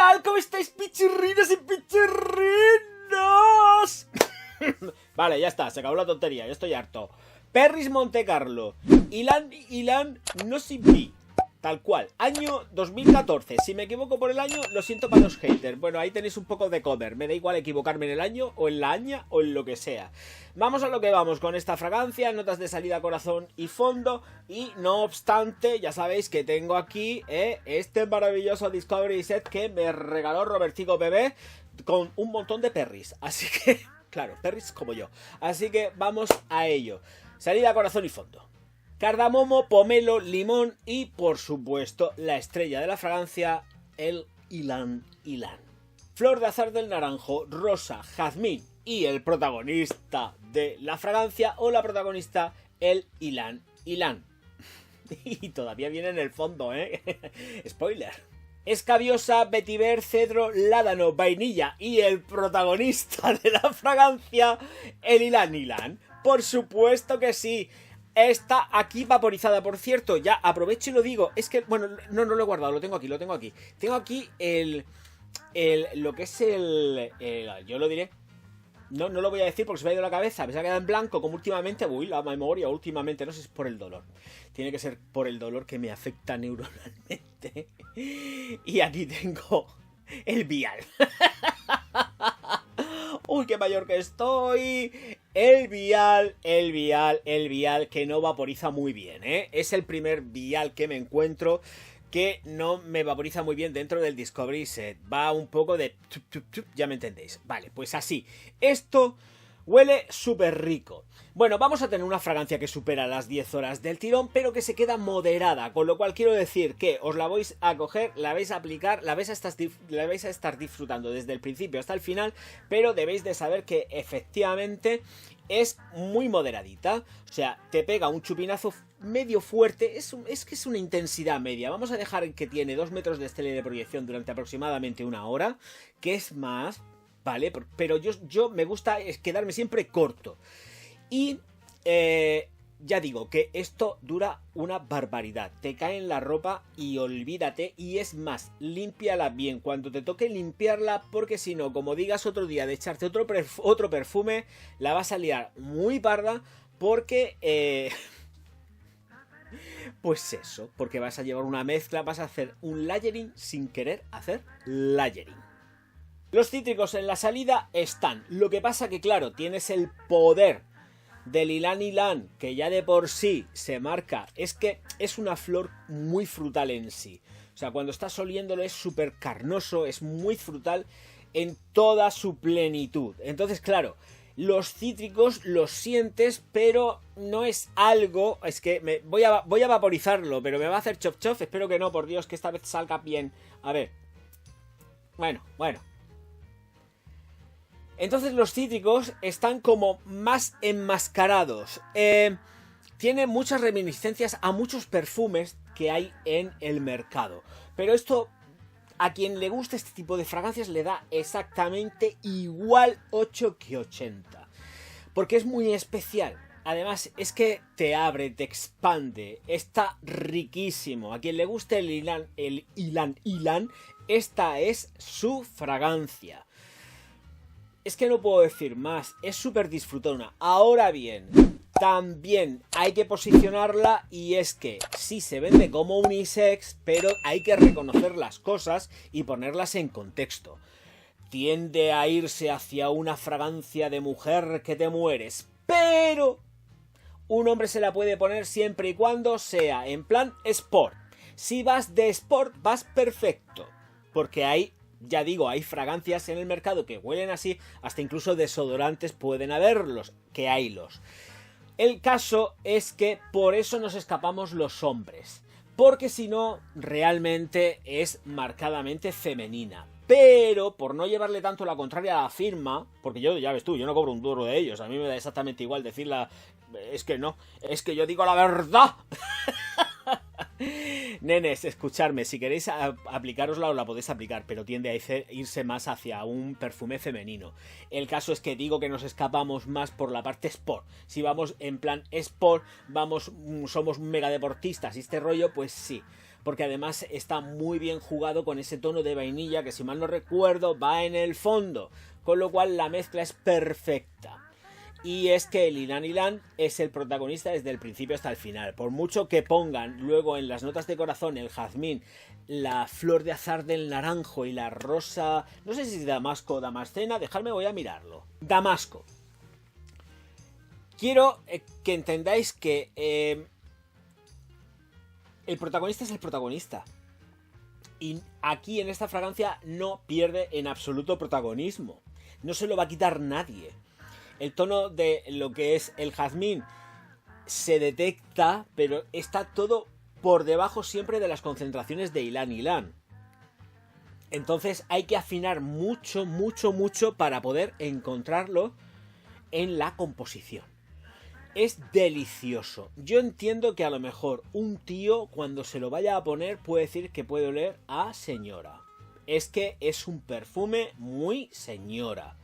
tal? ¿Cómo estáis, pichirrinos y pichirrinos? Vale, ya está, se acabó la tontería, yo estoy harto. Perris Montecarlo, Ilan no Simpi, tal cual, año 2014. Si me equivoco por el año, lo siento para los haters. Bueno, ahí tenéis un poco de cover. Me da igual equivocarme en el año, o en la aña, o en lo que sea. Vamos a lo que vamos con esta fragancia, notas de salida, corazón y fondo. Y no obstante, ya sabéis que tengo aquí este maravilloso Discovery Set que me regaló Robertico Bebé con un montón de perris. Así que, claro, perris como yo. Así que vamos a ello. Salida, corazón y fondo. Cardamomo, pomelo, limón y, por supuesto, la estrella de la fragancia, el Ylang Ylang. Flor de azar del naranjo, rosa, jazmín y el protagonista de la fragancia o la protagonista, el Ylang Ylang. Y todavía viene en el fondo, Spoiler. Escabiosa, vetiver, cedro, ládano, vainilla y el protagonista de la fragancia, el Ylang Ylang. Por supuesto que sí. Está aquí vaporizada, por cierto, ya aprovecho y lo digo. Es que, bueno, no lo he guardado, lo tengo aquí. Tengo aquí lo que es yo lo diré. No lo voy a decir porque se me ha ido la cabeza. Me se ha quedado en blanco como últimamente. Uy, la memoria últimamente, no sé si es por el dolor. Tiene que ser por el dolor que me afecta neuronalmente. Y aquí tengo el vial. Uy, qué mayor que estoy. El vial que no vaporiza muy bien, Es el primer vial que me encuentro que no me vaporiza muy bien dentro del Discovery Set. Va un poco de... ya me entendéis. Vale, pues así. Esto huele súper rico. Bueno, vamos a tener una fragancia que supera las 10 horas del tirón, pero que se queda moderada, con lo cual quiero decir que os la vais a coger, la vais a aplicar, la vais a estar disfrutando desde el principio hasta el final, pero debéis de saber que efectivamente es muy moderadita. O sea, te pega un chupinazo medio fuerte, es que es una intensidad media. Vamos a dejar que tiene 2 metros de estela de proyección durante aproximadamente una hora, que es más, ¿vale? Pero yo me gusta quedarme siempre corto. Y ya digo que esto dura una barbaridad. Te cae en la ropa y olvídate. Y es más, límpiala bien cuando te toque limpiarla, porque si no, como digas otro día de echarte otro perfume, la vas a liar muy parda. Porque pues eso, porque vas a llevar una mezcla, vas a hacer un layering sin querer hacer layering. Los cítricos en la salida están. Lo que pasa que, claro, tienes el poder del Ylang Ylang, que ya de por sí se marca. Es que es una flor muy frutal en sí. O sea, cuando estás oliéndolo es súper carnoso, es muy frutal en toda su plenitud. Entonces, claro, los cítricos los sientes, pero no es algo... Es que voy a vaporizarlo, pero me va a hacer chof chof. Espero que no, por Dios, que esta vez salga bien. A ver. Bueno. Entonces los cítricos están como más enmascarados. Tiene muchas reminiscencias a muchos perfumes que hay en el mercado. Pero esto, a quien le gusta este tipo de fragancias, le da exactamente igual 8 que 80. Porque es muy especial. Además, es que te abre, te expande. Está riquísimo. A quien le guste el Ylang Ylang, esta es su fragancia. Es que no puedo decir más, es súper disfrutona. Ahora bien, también hay que posicionarla, y es que sí se vende como unisex, pero hay que reconocer las cosas y ponerlas en contexto. Tiende a irse hacia una fragancia de mujer que te mueres, pero un hombre se la puede poner siempre y cuando sea en plan sport. Si vas de sport, vas perfecto, porque hay... Ya digo, hay fragancias en el mercado que huelen así, hasta incluso desodorantes pueden haberlos, que haylos. El caso es que por eso nos escapamos los hombres, porque si no, realmente es marcadamente femenina. Pero, por no llevarle tanto la contraria a la firma, porque yo, ya ves tú, yo no cobro un duro de ellos, a mí me da exactamente igual decirla, es que no, es que yo digo la verdad. Nenes, escuchadme, si queréis aplicárosla os la podéis aplicar, pero tiende a irse más hacia un perfume femenino. El caso es que digo que nos escapamos más por la parte sport. Si vamos en plan sport, somos mega deportistas y este rollo, pues sí. porque además está muy bien jugado con ese tono de vainilla que, si mal no recuerdo, va en el fondo, con lo cual la mezcla es perfecta. Y es que el Ylang Ylang es el protagonista desde el principio hasta el final. Por mucho que pongan luego en las notas de corazón el jazmín, la flor de azar del naranjo y la rosa, no sé si es damasco o damascena, dejadme, voy a mirarlo. Damasco. Quiero que entendáis que el protagonista es el protagonista. Y aquí en esta fragancia no pierde en absoluto protagonismo. No se lo va a quitar nadie. El tono de lo que es el jazmín se detecta, pero está todo por debajo siempre de las concentraciones de Ylang Ylang. Entonces hay que afinar mucho, mucho, mucho para poder encontrarlo en la composición. Es delicioso. Yo entiendo que a lo mejor un tío, cuando se lo vaya a poner, puede decir que puede oler a señora. Es que es un perfume muy señora.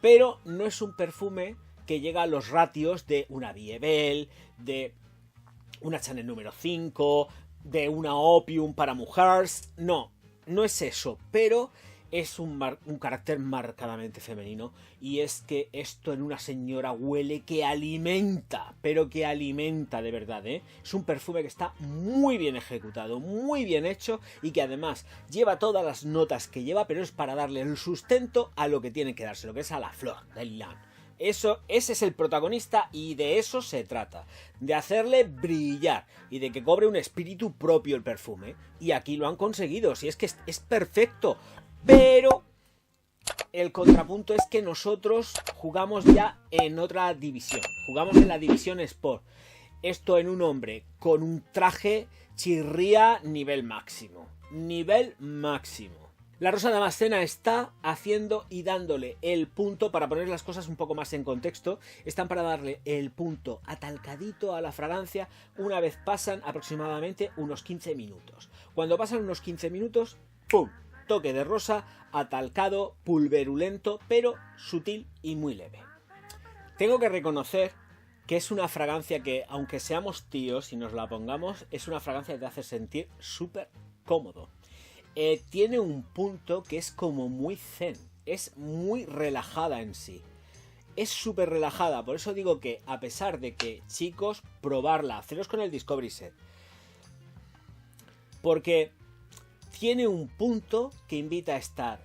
Pero no es un perfume que llega a los ratios de una Biebel, de una Chanel número 5, de una Opium para mujeres. No, no es eso, pero es un carácter marcadamente femenino. Y es que esto en una señora huele que alimenta, pero que alimenta de verdad, ¿eh? Es un perfume que está muy bien ejecutado, muy bien hecho, y que además lleva todas las notas que lleva, pero es para darle el sustento a lo que tiene que darse, lo que es a la flor del Ylang. Ese es el protagonista y de eso se trata, de hacerle brillar y de que cobre un espíritu propio el perfume. Y aquí lo han conseguido, si es que es perfecto. Pero el contrapunto es que nosotros jugamos ya en otra división. Jugamos en la división Sport. Esto en un hombre con un traje chirría nivel máximo. Nivel máximo. La Rosa Damascena está haciendo y dándole el punto, para poner las cosas un poco más en contexto, están para darle el punto atalcadito a la fragancia una vez pasan aproximadamente unos 15 minutos. Cuando pasan unos 15 minutos, ¡pum! Toque de rosa, atalcado, pulverulento, pero sutil y muy leve. Tengo que reconocer que es una fragancia que, aunque seamos tíos y nos la pongamos, es una fragancia que te hace sentir súper cómodo. Tiene un punto que es como muy zen, es muy relajada en sí. Es súper relajada, por eso digo que, a pesar de que, chicos, probarla, haceros con el Discovery Set. Porque tiene un punto que invita a estar.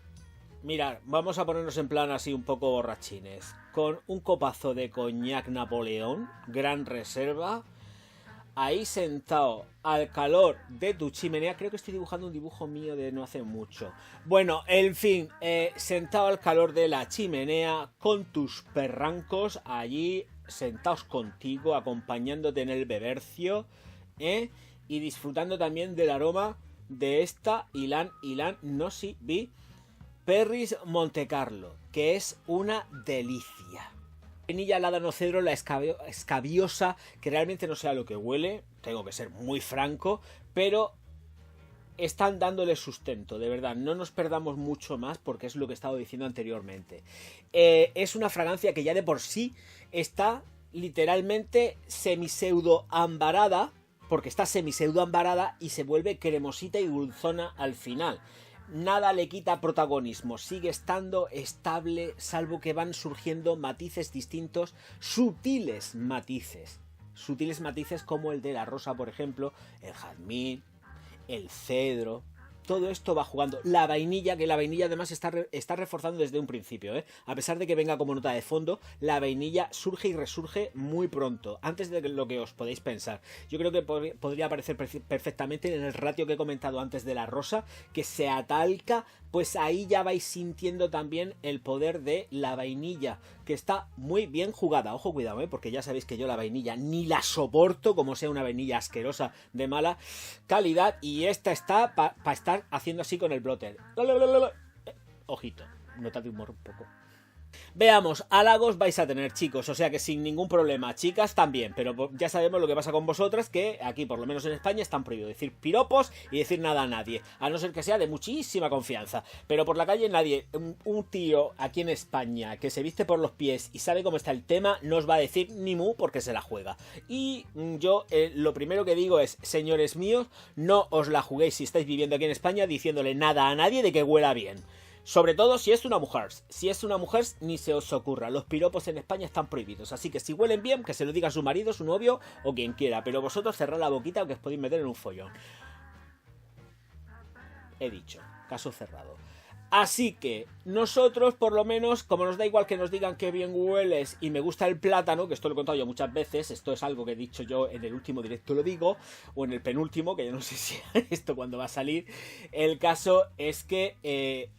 Mirad, vamos a ponernos en plan así un poco borrachines. Con un copazo de coñac Napoleón, Gran Reserva, ahí sentado al calor de tu chimenea. Creo que estoy dibujando un dibujo mío de no hace mucho. Bueno, en fin, sentado al calor de la chimenea, con tus perrancos allí, sentados contigo, acompañándote en el bebercio, y disfrutando también del aroma de esta Ylang Ylang Nosy Be Perris Montecarlo, que es una delicia. Vainilla, ládano, cedro, la escabiosa, que realmente no sé a lo que huele, tengo que ser muy franco, pero están dándole sustento, de verdad, no nos perdamos mucho más porque es lo que he estado diciendo anteriormente. Es una fragancia que ya de por sí está literalmente semiseudo ambarada, porque está semiseudo ambarada y se vuelve cremosita y dulzona al final. Nada le quita protagonismo, sigue estando estable, salvo que van surgiendo matices distintos, sutiles matices como el de la rosa, por ejemplo, el jazmín, el cedro. Todo esto va jugando. La vainilla, que la vainilla además está reforzando desde un principio, a pesar de que venga como nota de fondo, la vainilla surge y resurge muy pronto, antes de lo que os podéis pensar. Yo creo que podría aparecer perfectamente en el ratio que he comentado antes de la rosa, que se atalca, pues ahí ya vais sintiendo también el poder de la vainilla, que está muy bien jugada. Ojo, cuidado, porque ya sabéis que yo la vainilla ni la soporto, como sea una vainilla asquerosa de mala calidad, y esta está para estar haciendo así con el blotter. Ojito, nota de humor un poco. Veamos, halagos vais a tener, chicos, o sea que sin ningún problema. Chicas también, pero ya sabemos lo que pasa con vosotras, que aquí, por lo menos en España, están prohibidos decir piropos y decir nada a nadie, a no ser que sea de muchísima confianza. Pero por la calle nadie, un tío aquí en España que se viste por los pies y sabe cómo está el tema, no os va a decir ni mu porque se la juega. Y yo lo primero que digo es, señores míos, no os la juguéis si estáis viviendo aquí en España diciéndole nada a nadie de que huela bien. Sobre todo si es una mujer. Si es una mujer, ni se os ocurra. Los piropos en España están prohibidos. Así que si huelen bien, que se lo diga su marido, su novio o quien quiera. Pero vosotros cerrad la boquita o que os podéis meter en un follón. He dicho. Caso cerrado. Así que nosotros, por lo menos, como nos da igual que nos digan que bien hueles y me gusta el plátano, que esto lo he contado yo muchas veces, esto es algo que he dicho yo en el último directo, lo digo, o en el penúltimo, que ya no sé si esto cuándo va a salir. El caso es que...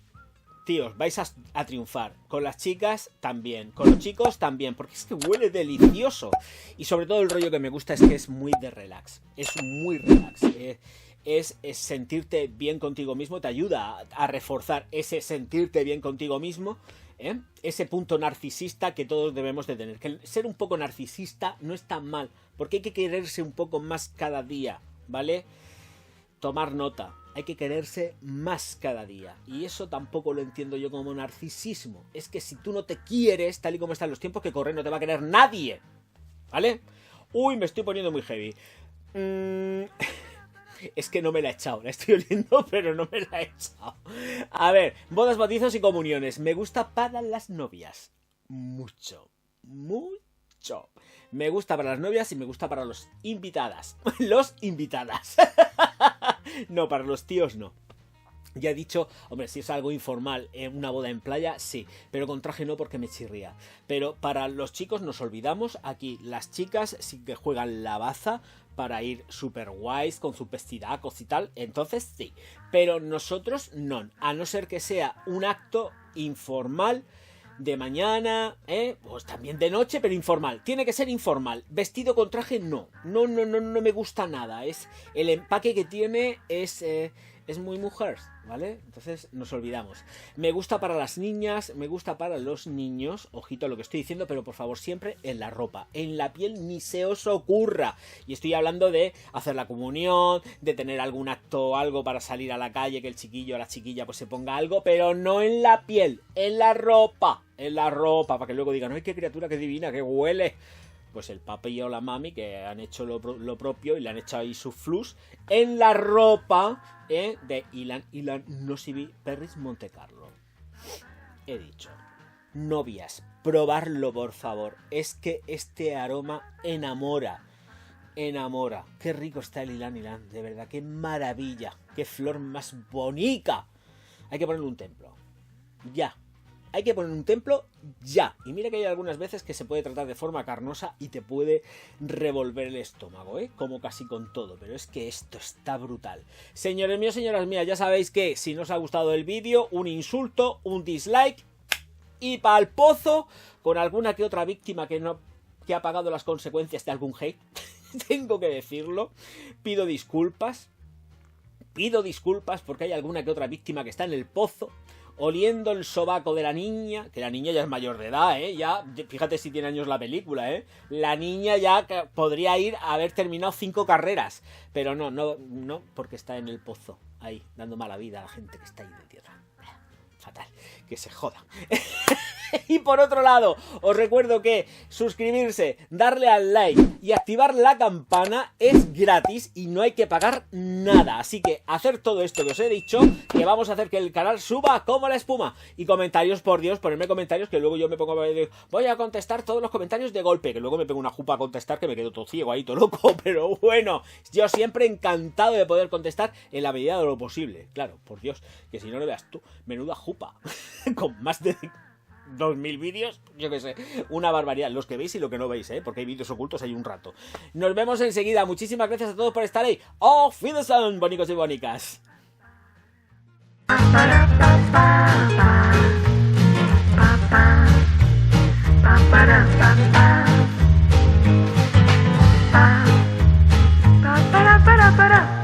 tíos, vais a triunfar. Con las chicas también. Con los chicos también. Porque es que huele delicioso. Y sobre todo el rollo que me gusta es que es muy de relax. Es muy relax. Es sentirte bien contigo mismo. Te ayuda a reforzar ese sentirte bien contigo mismo. Ese punto narcisista que todos debemos de tener. Que ser un poco narcisista no es tan mal. Porque hay que quererse un poco más cada día. ¿Vale? Tomar nota. Hay que quererse más cada día. Y eso tampoco lo entiendo yo como narcisismo. Es que si tú no te quieres, tal y como están los tiempos que corren, no te va a querer nadie. ¿Vale? Uy, me estoy poniendo muy heavy. Es que no me la he echado. La estoy oliendo, pero no me la he echado. A ver, bodas, bautizos y comuniones. Me gusta para las novias. Mucho. Mucho. Me gusta para las novias y me gusta para los invitadas. Los invitadas. No, para los tíos no. Ya he dicho, hombre, si es algo informal, una boda en playa, sí. Pero con traje no porque me chirría. Pero para los chicos nos olvidamos. Aquí las chicas sí que juegan la baza para ir super guays con sus vestidacos y tal. Entonces sí. Pero nosotros no. A no ser que sea un acto informal de mañana, pues también de noche, pero informal. Tiene que ser informal. Vestido con traje, no. No me gusta nada. Es el empaque que tiene es muy mujer, ¿vale? Entonces nos olvidamos. Me gusta para las niñas, me gusta para los niños. Ojito a lo que estoy diciendo, pero por favor siempre en la ropa. En la piel ni se os ocurra. Y estoy hablando de hacer la comunión, de tener algún acto o algo para salir a la calle, que el chiquillo o la chiquilla pues se ponga algo, pero no en la piel, en la ropa. En la ropa, para que luego digan, ¡ay, qué criatura, qué divina, qué huele! Pues el papi o la mami que han hecho lo propio y le han echado ahí su flus en la ropa de Ilan Nosivi Perris Montecarlo. He dicho, novias, probarlo por favor. Es que este aroma enamora. Enamora. Qué rico está el Ilan, de verdad, qué maravilla. Qué flor más bonita. Hay que ponerle un templo. Ya. Hay que poner un templo ya. Y mira que hay algunas veces que se puede tratar de forma carnosa y te puede revolver el estómago, como casi con todo. Pero es que esto está brutal. Señores míos, señoras mías, ya sabéis que si no os ha gustado el vídeo, un insulto, un dislike y pa'l pozo con alguna que otra víctima que ha pagado las consecuencias de algún hate. Tengo que decirlo. Pido disculpas porque hay alguna que otra víctima que está en el pozo oliendo el sobaco de la niña, que la niña ya es mayor de edad, ya, fíjate si tiene años la película, la niña ya podría haber terminado 5 carreras, pero no, porque está en el pozo, ahí, dando mala vida a la gente que está ahí de tierra. Fatal, que se joda. Y por otro lado, os recuerdo que suscribirse, darle al like y activar la campana es gratis y no hay que pagar nada. Así que hacer todo esto que os he dicho, que vamos a hacer que el canal suba como la espuma. Y comentarios, por Dios, ponerme comentarios que luego yo me pongo a ver, voy a contestar todos los comentarios de golpe, que luego me pego una jupa a contestar que me quedo todo ciego ahí, todo loco. Pero bueno, yo siempre encantado de poder contestar en la medida de lo posible. Claro, por Dios, que si no lo veas tú, menuda jupa. Con más de 2000 vídeos, yo qué sé, una barbaridad, los que veis y lo que no veis, porque hay vídeos ocultos hay un rato. Nos vemos enseguida, muchísimas gracias a todos por estar ahí. ¡Auf Wiedersehen, bonicos y bonicas! Para